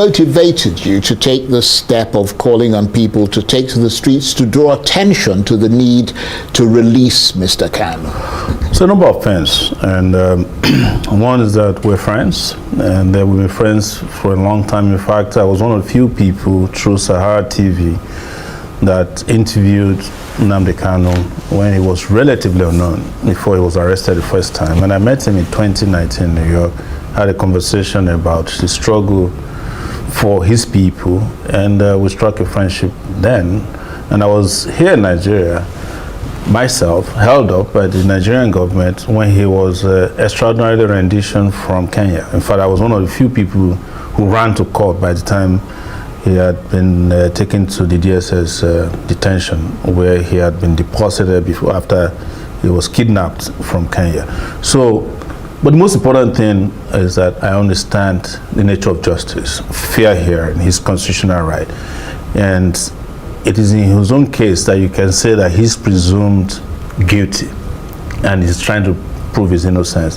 motivated you to take the step of calling on people to take to the streets to draw attention to the need to release Mr. Kanu? So a number of things, and one is that we're friends, and we've been friends for a long time. In fact, I was one of the few people through Sowore TV that interviewed Nnamdi Kanu when he was relatively unknown, before he was arrested the first time. And I met him in 2019 in New York, had a conversation about the struggle for his people, and we struck a friendship then. And I was here in Nigeria myself, held up by the Nigerian government when he was extraordinary rendition from Kenya. In fact, I was one of the few people who ran to court by the time he had been taken to the DSS detention, where he had been deposited before, after he was kidnapped from Kenya. So, but the most important thing is that I understand the nature of justice, fair hearing, his constitutional right. And it is in his own case that you can say that he's presumed guilty and he's trying to prove his innocence,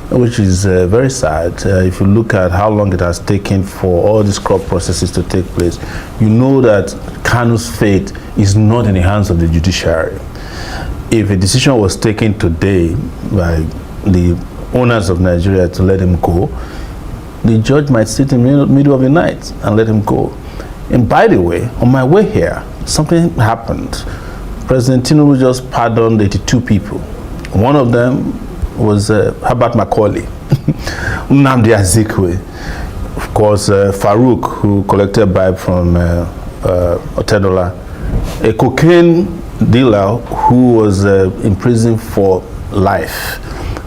which is very sad. If you look at how long it has taken for all these court processes to take place, you know that Kanu's fate is not in the hands of the judiciary. If a decision was taken today by the owners of Nigeria to let him go, the judge might sit in the middle of the night and let him go. And by the way, on my way here, something happened. President Tinubu just pardoned 82 people. One of them was Herbert Macaulay, Nnamdi Azikwe, of course, Farouk, who collected a bribe from Otedola, a cocaine dealer who was in prison for life,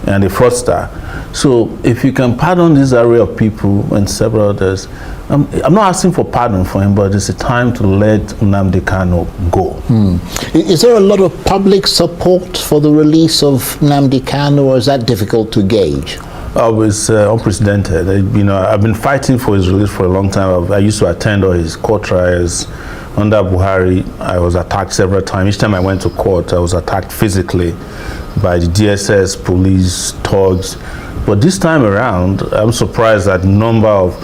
and a fraudster. So if you can pardon this array of people and several others, I'm not asking for pardon for him, but it's a time to let Nnamdi Kanu go. Is there a lot of public support for the release of Nnamdi Kanu, or is that difficult to gauge? Oh, it's unprecedented. I've been fighting for his release for a long time. I used to attend all his court trials. Under Buhari, I was attacked several times. Each time I went to court, I was attacked physically by the DSS, police, thugs. But this time around, I'm surprised at the number of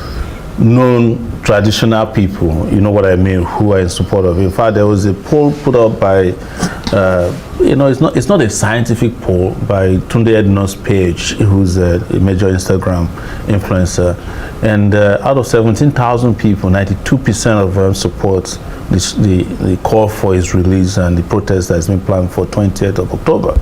known traditional people, you know what I mean, who are in support of it. In fact, there was a poll put up by, it's not a scientific poll, by Tunde Ednon's page, who's a major Instagram influencer. And out of 17,000 people, 92% of them support the call for his release and the protest that's been planned for 20th of October.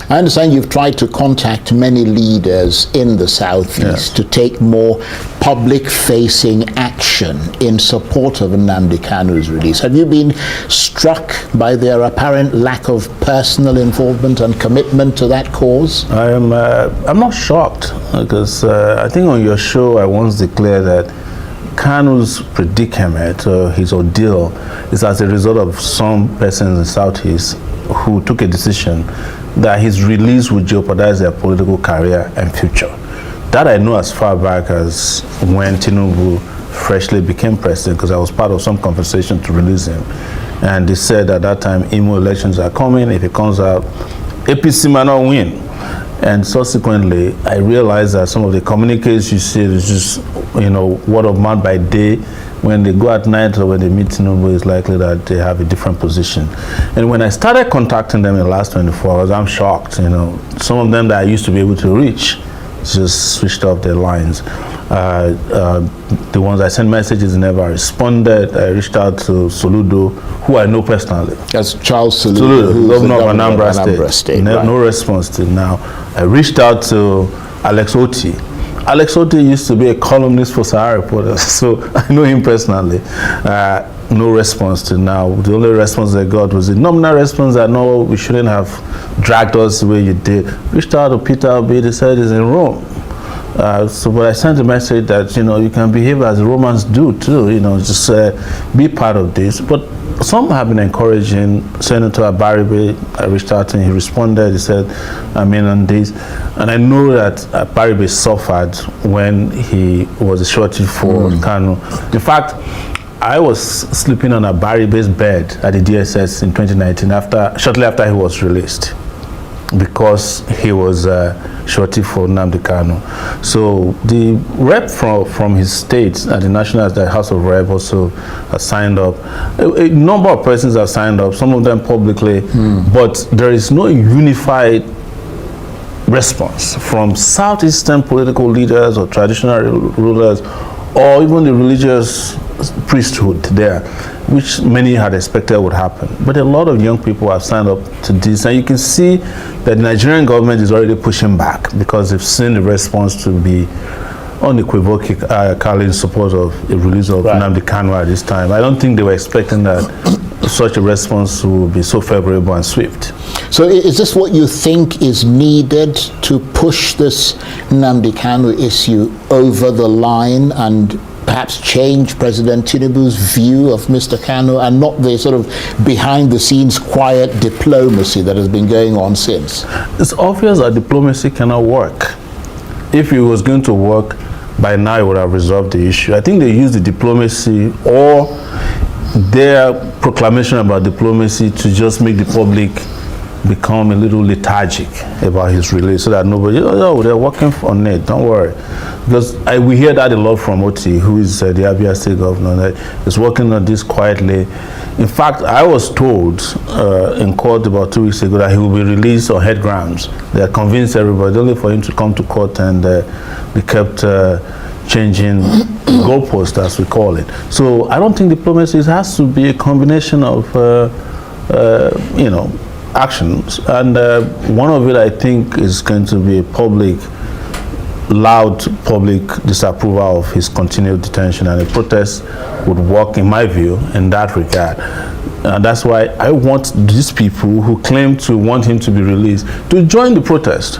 I understand you've tried to contact many leaders in the Southeast to take more public-facing action in support of Nnamdi Kanu's release. Have you been struck by their apparent lack of personal involvement and commitment to that cause? I'm not shocked, because I think on your show I once declared that Kanu's predicament, his ordeal, is as a result of some persons in the Southeast who took a decision that his release would jeopardize their political career and future. That I know as far back as when Tinubu freshly became president, because I was part of some conversation to release him. And they said at that time, Imo elections are coming. If it comes out, APC might not win. And subsequently, I realized that some of the communiques you see is just, word of mouth by day. When they go at night or when they meet Tinubu, it's likely that they have a different position. And when I started contacting them in the last 24 hours, I'm shocked. Some of them that I used to be able to reach just switched off their lines. The ones I sent messages never responded. I reached out to Soludo, who I know personally. That's Charles Soludo, governor of Anambra State. Right. No response till now. I reached out to Alex Oti. Alex Oti used to be a columnist for Sahara Reporters, so I know him personally. No response till now. The only response I got was a nominal response that no, we shouldn't have dragged us the way you did. Reached out to Peter Obi, they said he's in Rome. But I sent a message that, you can behave as the Romans do too, just be part of this. But some have been encouraging. Senator Abaribe, I reached out to him, he responded, he said, I'm in on this. And I know that Abaribe suffered when he was a shortage for Kanu. In fact, I was sleeping on Abaribe's bed at the DSS in 2019, shortly after he was released. because he was shorty for Nnamdi Kanu. So the rep from his state at the National the House of Rep also signed up. A number of persons have signed up, some of them publicly, but there is no unified response from Southeastern political leaders or traditional rulers or even the religious priesthood there, which many had expected would happen. But a lot of young people have signed up to this, and you can see that the Nigerian government is already pushing back because they've seen the response to be unequivocally in support of the release of Nnamdi Kanu at this time. I don't think they were expecting that such a response would be so favorable and swift. So is this what you think is needed to push this Nnamdi Kanu issue over the line and perhaps change President Tinubu's view of Mr. Kanu and not the sort of behind-the-scenes quiet diplomacy that has been going on since? It's obvious that diplomacy cannot work. If it was going to work, by now it would have resolved the issue. I think they used the diplomacy or their proclamation about diplomacy to just make the public become a little lethargic about his release, so that nobody, oh, they're working on it, don't worry. Because we hear that a lot from Oti, who is the Abia State governor, that is working on this quietly. In fact, I was told in court about 2 weeks ago that he will be released on head grounds. They had convinced everybody, only for him to come to court, and they kept changing goalposts, as we call it. So I don't think diplomacy has to be a combination of, actions. And one of it, I think, is going to be a loud public disapproval of his continued detention, and a protest would work, in my view, in that regard. That's why I want these people who claim to want him to be released to join the protest.